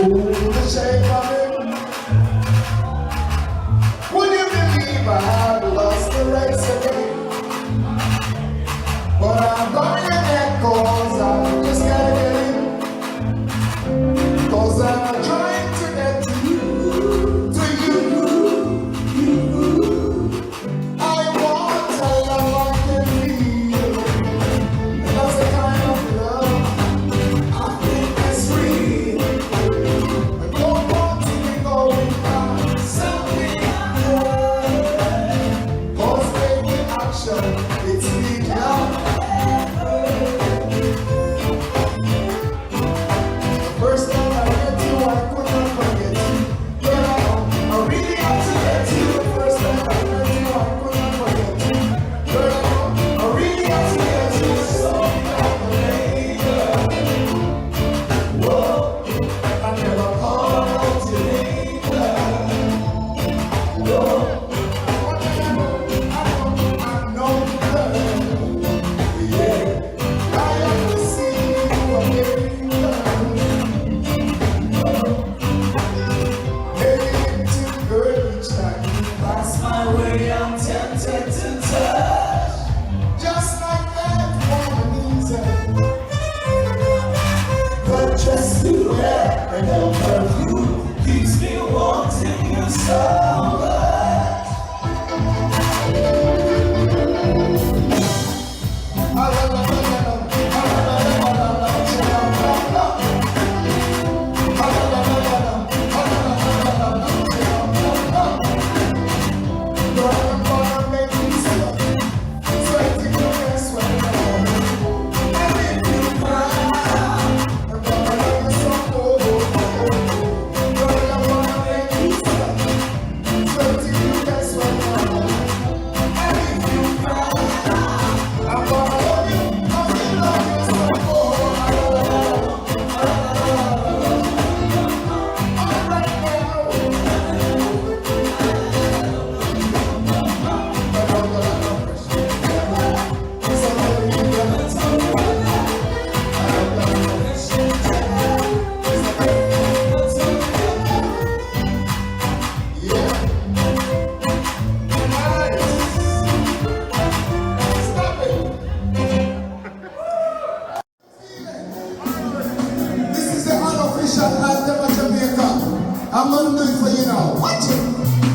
Ooh, the shape of it. Would you believe I have lost the race again? But I'm going in there cause I just gotta get in. Cause I'm trying to get to you. I want a love I can feel. And that's the kind of love I think is real. I don't want to be going back. Something cause taking action, it's big love. First time I met you, I could not forget you. Girl, I really have to get you. First time I met you, I could not forget you. Girl, I really have to get you. So later. Whoa, I never called out your name. Whoa, but I know, girl. Yeah, I have to see you again, girl. Maybe it's a girl each time you pass my way, I'm tempted to touch. Just like that woman needs it. But just the air and the perfume keeps me wanting you so much. This is the unofficial anthem of Jamaica. I'm gonna do it for you now. Watch it.